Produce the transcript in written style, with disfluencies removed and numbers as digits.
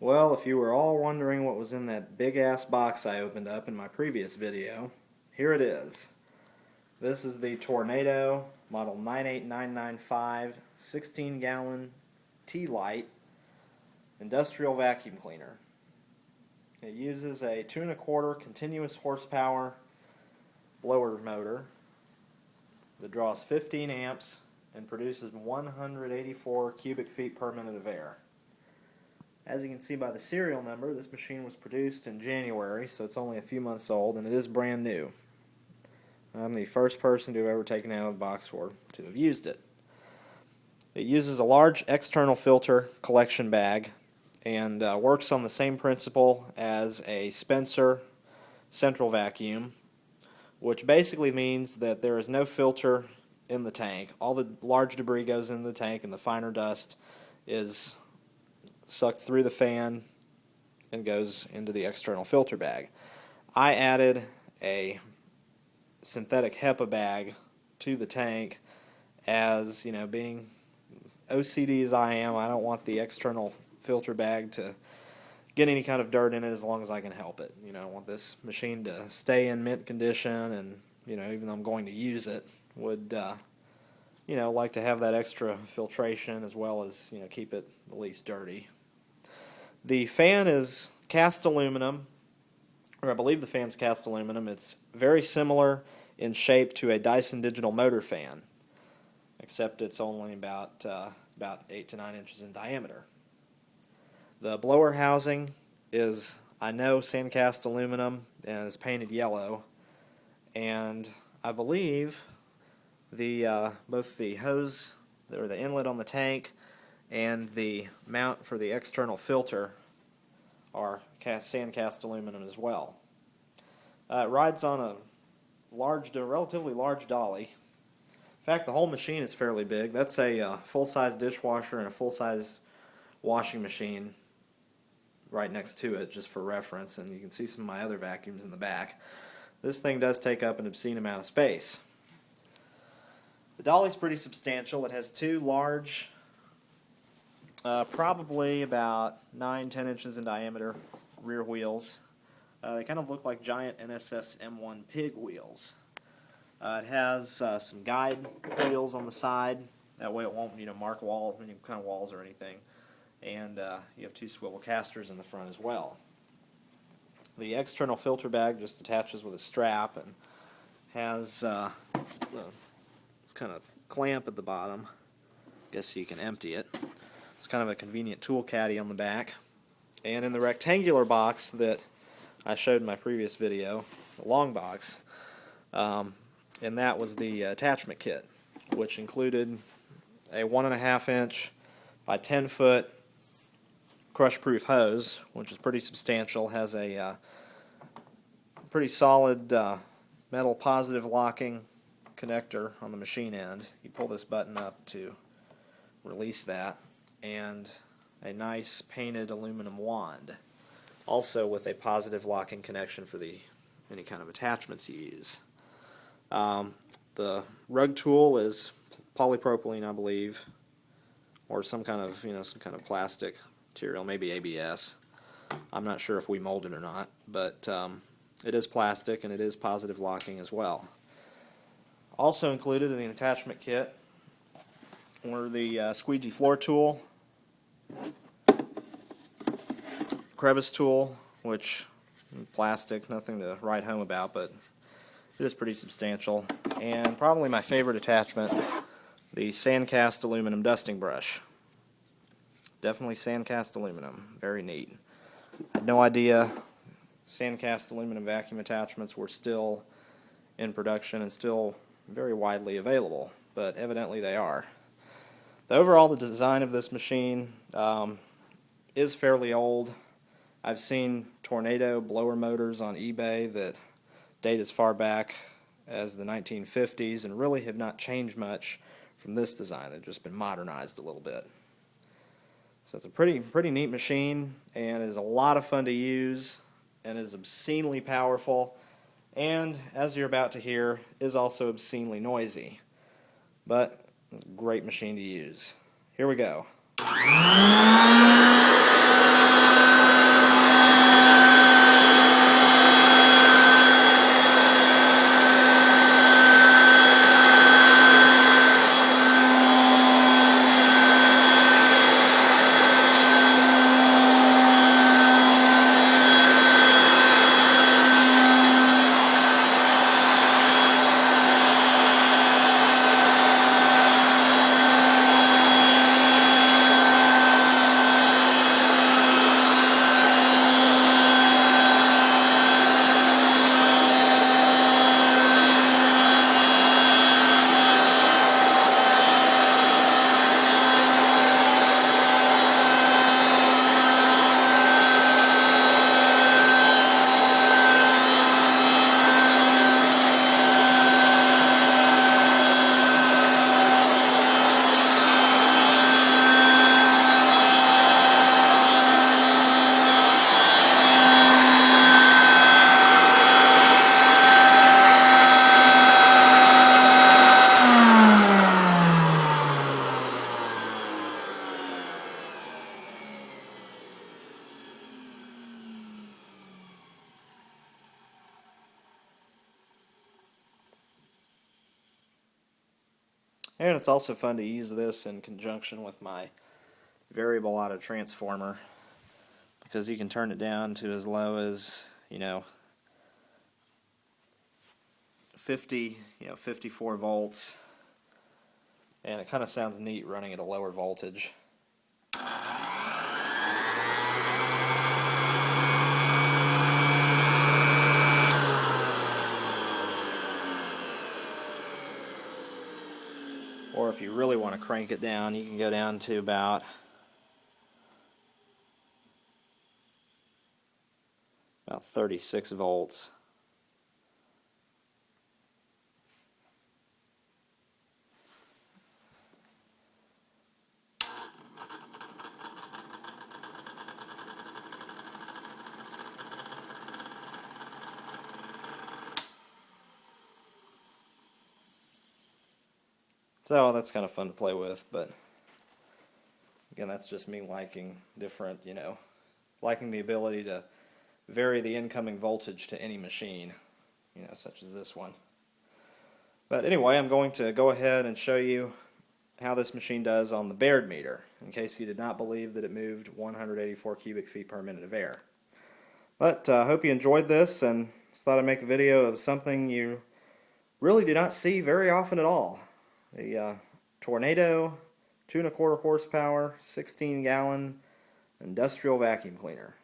Well, if you were all wondering what was in that big ass box I opened up in my previous video, here it is. This is the Tornado model 98995 16-gallon T-Lite industrial vacuum cleaner. It uses a 2 1/4 continuous horsepower blower motor that draws 15 amps and produces 184 cubic feet per minute of air. As you can see by the serial number, this machine was produced in January, so it's only a few months old, and it is brand new. I'm the first person to have ever taken it out of the box or to have used it. It uses a large external filter collection bag and works on the same principle as a Spencer central vacuum, which basically means that there is no filter in the tank. All the large debris goes into the tank, and the finer dust is sucked through the fan and goes into the external filter bag. I added a synthetic HEPA bag to the tank as, being OCD as I am, I don't want the external filter bag to get any kind of dirt in it as long as I can help it. I want this machine to stay in mint condition, and, even though I'm going to use it, would, like to have that extra filtration as well as, keep it the least dirty. The fan is cast aluminum, or I believe the fan's cast aluminum. It's very similar in shape to a Dyson digital motor fan, except it's only about 8 to 9 inches in diameter. The blower housing is, I know, sand cast aluminum and is painted yellow, and I believe both the hose or the inlet on the tank and the mount for the external filter are sand cast aluminum as well. It rides on a relatively large dolly. In fact, the whole machine is fairly big. That's a full-size dishwasher and a full-size washing machine right next to it, just for reference, and you can see some of my other vacuums in the back. This thing does take up an obscene amount of space. The dolly's pretty substantial. It has two large, probably about 9-10 inches in diameter rear wheels. They kind of look like giant NSS M1 pig wheels. It has some guide wheels on the side. That way it won't, mark any kind of walls or anything. And you have two swivel casters in the front as well. The external filter bag just attaches with a strap and has this kind of clamp at the bottom. I guess so you can empty it. It's kind of a convenient tool caddy on the back. And in the rectangular box that I showed in my previous video, the long box, and that was the attachment kit, which included a 1.5 inch by 10 foot crush-proof hose, which is pretty substantial, has a pretty solid metal positive locking connector on the machine end. You pull this button up to release that, and a nice painted aluminum wand, also with a positive locking connection for any kind of attachments you use. The rug tool is polypropylene, I believe, or some kind of plastic material, maybe ABS. I'm not sure if we mold it or not, but it is plastic and it is positive locking as well. Also included in the attachment kit were the squeegee floor tool, crevice tool, which is plastic, nothing to write home about, but it is pretty substantial. And probably my favorite attachment, the sand cast aluminum dusting brush. Definitely sand cast aluminum, very neat. I had no idea sand cast aluminum vacuum attachments were still in production and still very widely available, but evidently they are. The design of this machine is fairly old. I've seen Tornado blower motors on eBay that date as far back as the 1950s and really have not changed much from this design. They've just been modernized a little bit. So it's a pretty neat machine, and is a lot of fun to use, and is obscenely powerful, and as you're about to hear, is also obscenely noisy. But it's a great machine to use. Here we go. And it's also fun to use this in conjunction with my variable auto transformer, because you can turn it down to as low as, 54 volts, and it kind of sounds neat running at a lower voltage. Or if you really want to crank it down, you can go down to about 36 volts. So that's kind of fun to play with, but again, that's just me liking different, liking the ability to vary the incoming voltage to any machine, such as this one. But anyway, I'm going to go ahead and show you how this machine does on the Baird meter, in case you did not believe that it moved 184 cubic feet per minute of air. But I hope you enjoyed this, and just thought I'd make a video of something you really do not see very often at all. The Tornado 2¼ horsepower, 16-gallon industrial vacuum cleaner.